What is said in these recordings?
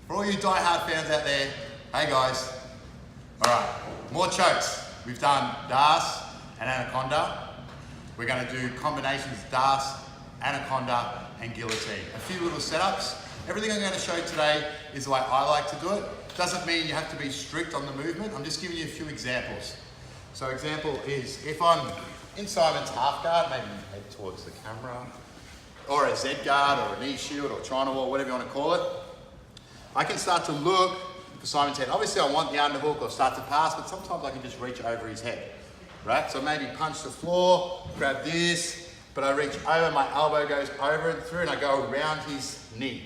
For all you die-hard fans out there, hey guys. All right, more chokes. We've done Das and Anaconda. We're gonna do combinations Das, Anaconda, and Guillotine. A few little setups. Everything I'm gonna show today is the way I like to do it. Doesn't mean you have to be strict on the movement. I'm just giving you a few examples. So example is, if I'm in Simon's half guard, maybe head towards the camera, or a Z guard, or a knee shield, or China wall, whatever you want to call it, I can start to look for Simon's head. Obviously I want the underhook or start to pass, but sometimes I can just reach over his head, right? So maybe punch the floor, grab this, but I reach over, my elbow goes over and through, and I go around his knee.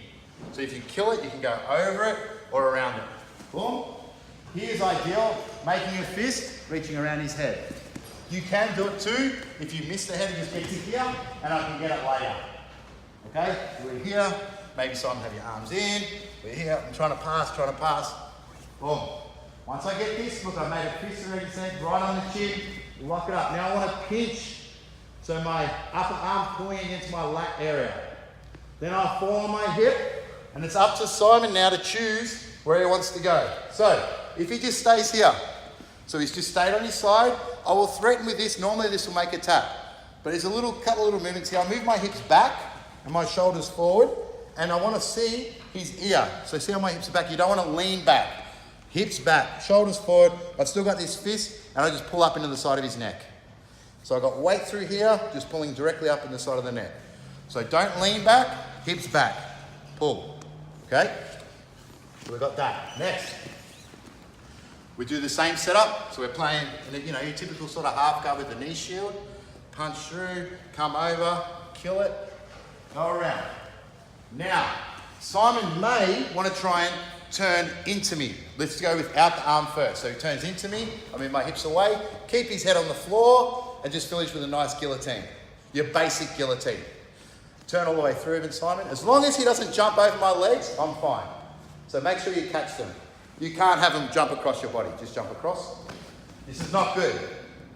So if you kill it, you can go over it or around it. Boom. Here's ideal, making a fist, reaching around his head. You can do it too. If you miss the head, you just get to here, and I can get it later. Okay, we're here. Maybe Simon, have your arms in. We're here, I'm trying to pass. Boom. Once I get this, look, I made a fist already, right on the chin, lock it up. Now I want to pinch, so my upper arm pulling against my lat area. Then I fall on my hip, and it's up to Simon now to choose where he wants to go. So, if he just stays here, so he's just stayed on his side, I will threaten with this. Normally this will make a tap, but there's a couple of little movements here. I move my hips back and my shoulders forward, and I want to see his ear. So see how my hips are back? You don't want to lean back. Hips back, shoulders forward. I've still got this fist, and I just pull up into the side of his neck. So I've got weight through here, just pulling directly up in the side of the neck. So don't lean back, hips back, pull, okay? So we've got that. Next, we do the same setup. So we're playing, your typical sort of half guard with the knee shield. Punch through, come over, kill it, go around. Now, Simon may want to try and turn into me. Let's go without the arm first. So he turns into me, I move my hips away, keep his head on the floor, and just finish with a nice guillotine. Your basic guillotine. Turn all the way through even, Simon. As long as he doesn't jump over my legs, I'm fine. So make sure you catch them. You can't have them jump across your body, just jump across. This is not good,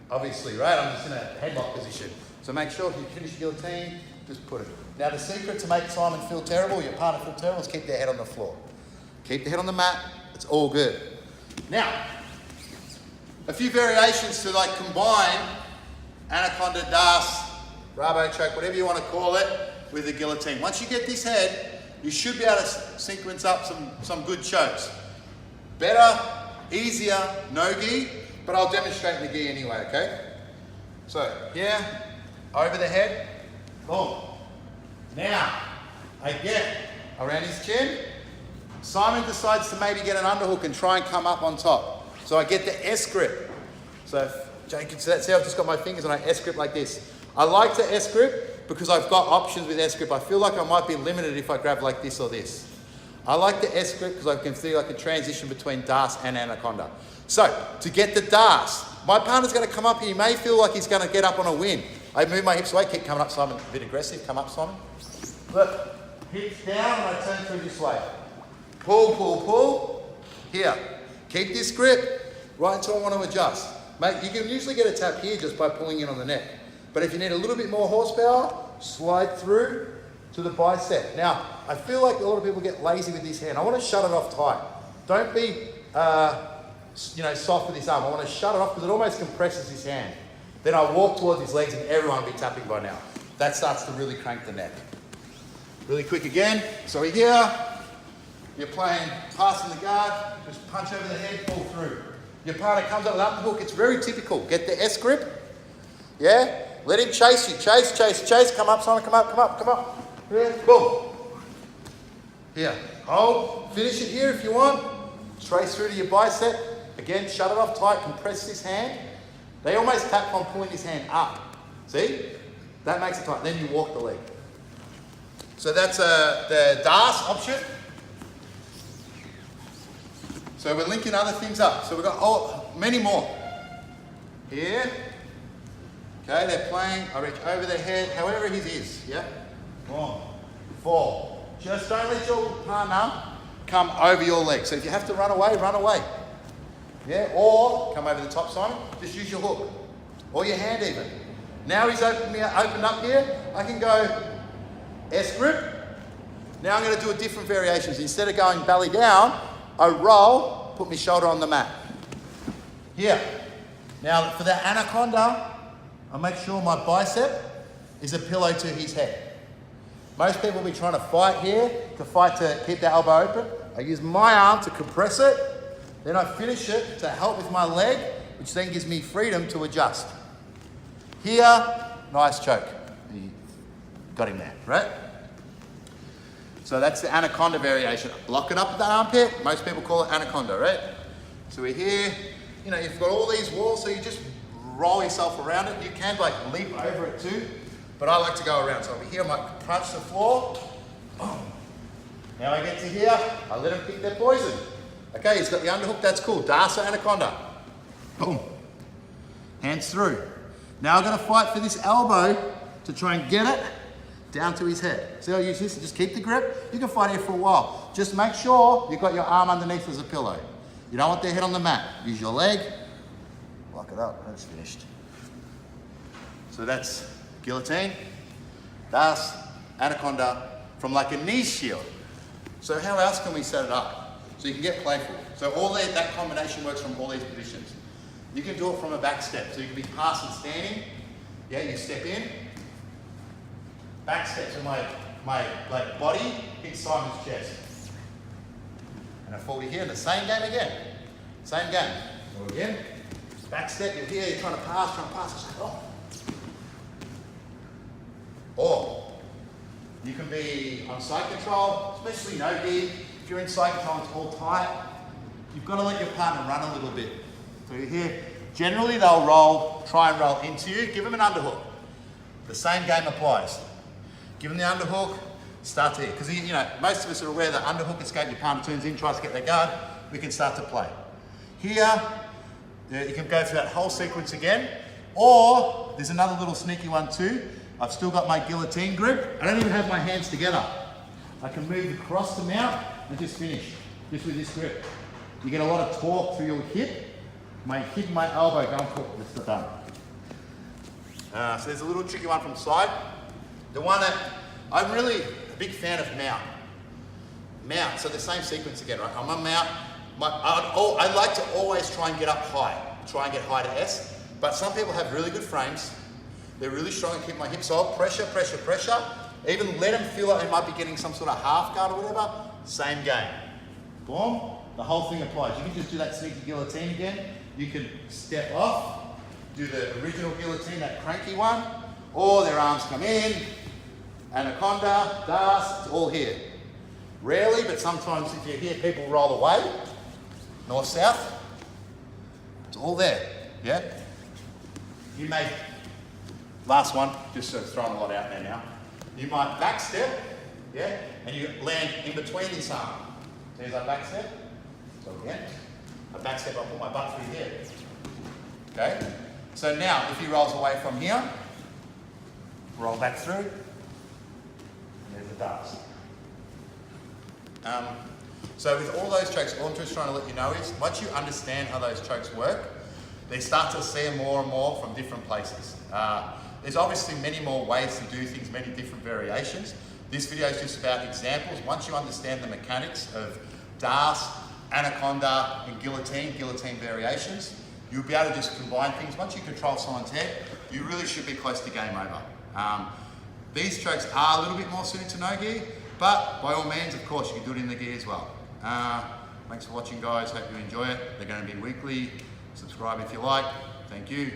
obviously, right? I'm just in a headlock position. So make sure if you finish guillotine, just put it. Now the secret to make Simon feel terrible, your partner feel terrible, is keep their head on the floor. Keep the head on the mat, it's all good. Now, a few variations to combine Anaconda, Das, Bravo choke, whatever you want to call it, with the guillotine. Once you get this head, you should be able to sequence up some good chokes. Better, easier, no gi, but I'll demonstrate the gi anyway, okay? So, here, over the head, boom. Now, I get around his chin. Simon decides to maybe get an underhook and try and come up on top. So I get the S grip. So Jake can see, I've just got my fingers and I S grip like this. I like to S grip because I've got options with S grip. I feel like I might be limited if I grab like this or this. I like the S grip because I can feel like a transition between Das and Anaconda. So, to get the Das, my partner's going to come up here. He may feel like he's going to get up on a win. I move my hips away, keep coming up, Simon. A bit aggressive, come up, Simon. Look, hips down and I turn through this way. Pull, pull, pull. Here, keep this grip right until I want to adjust. Mate, you can usually get a tap here just by pulling in on the neck. But if you need a little bit more horsepower, slide through to the bicep. Now, I feel like a lot of people get lazy with this hand. I want to shut it off tight. Don't be, soft with this arm. I want to shut it off because it almost compresses his hand. Then I walk towards his legs and everyone will be tapping by now. That starts to really crank the neck. Really quick again. So we're here. You're playing passing the guard. Just punch over the head, pull through. Your partner comes up with underhook. It's very typical. Get the S grip. Yeah? Let him chase you. Chase, chase, chase. Come up, Simon. Come up, come up, come up. Yeah. Boom. Here. Hold. Finish it here if you want. Trace through to your bicep. Again, shut it off tight. Compress this hand. They almost tap on pulling his hand up. See? That makes it tight. Then you walk the leg. So that's the Das option. So we're linking other things up. So we've got many more. Here. Okay, they're playing. I reach over their head, however his is. Yeah? 1, 4. Just don't let your partner come over your leg. So if you have to run away, run away. Yeah? Or come over the top, Simon. Just use your hook. Or your hand even. Now he's opened up here. I can go S grip. Now I'm going to do a different variations. Instead of going belly down, I roll, put my shoulder on the mat. Here. Now for the Anaconda, I make sure my bicep is a pillow to his head. Most people will be trying to fight here, to keep the elbow open. I use my arm to compress it, then I finish it to help with my leg, which then gives me freedom to adjust. Here, nice choke. You got him there, right? So that's the Anaconda variation. Lock it up at the armpit. Most people call it Anaconda, right? So we're here. You know, you've got all these walls, so you just roll yourself around it. You can like leap over it too, but I like to go around. So I'll be here, I might punch the floor. Boom. Now I get to here, I let him pick their poison. Okay, he's got the underhook, that's cool. Darsa Anaconda. Boom. Hands through. Now I'm gonna fight for this elbow to try and get it down to his head. See how I use this? Just keep the grip. You can fight here for a while. Just make sure you've got your arm underneath as a pillow. You don't want their head on the mat. Use your leg. Lock it up. That's finished. So that's guillotine, das, Anaconda, from like a knee shield. So how else can we set it up? So you can get playful. So all that combination works from all these positions. You can do it from a back step. So you can be passing standing. Yeah, you step in. Back steps with my like body hits Simon's chest. And I fall to here, and the same game again. Same game. Go again. Back step, you're here, you're trying to pass. It's like, oh. Or you can be on side control, especially no gi. If you're in side control and it's all tight, you've got to let your partner run a little bit. So you're here. Generally they'll try and roll into you. Give them an underhook. The same game applies. Give them the underhook, start to hit. Because you know, most of us are aware that underhook escape, your partner turns in, tries to get their guard, we can start to play. Here, you can go through that whole sequence again, or there's another little sneaky one too. I've still got my guillotine grip. I don't even have my hands together. I can move across the mount and just finish, just with this grip. You get a lot of torque through your hip. My hip and my elbow going forward, that's done. So there's a little tricky one from side. The one that, I'm really a big fan of mount. Mount, so the same sequence again, right? I'm on mount. I like to always try and get up high, try and get high to S, but some people have really good frames. They're really strong and keep my hips up. Pressure. Even let them feel like they might be getting some sort of half guard or whatever. Same game. Boom. The whole thing applies. You can just do that sneaky guillotine again. You can step off, do the original guillotine, that cranky one, or their arms come in. Anaconda, das, it's all here. Rarely, but sometimes if you hear people roll away, north, south, it's all there, yeah? You may, last one, just sort of throwing a lot out there now. You might back step, yeah? And you land in between this arm. There's our back step. So again, a back step, I put my butt through here. Okay? So now, if he rolls away from here, roll back through, there's the darts. So with all those chokes, all I'm just trying to let you know is, once you understand how those chokes work, they start to see them more and more from different places. There's obviously many more ways to do things, many different variations. This video is just about examples. Once you understand the mechanics of das, Anaconda, and guillotine variations, you'll be able to just combine things. Once you control someone's head, you really should be close to game over. These chokes are a little bit more suited to no gi, but by all means, of course, you can do it in the gi as well. Thanks for watching, guys. Hope you enjoy it. They're going to be weekly. Subscribe if you like. Thank you.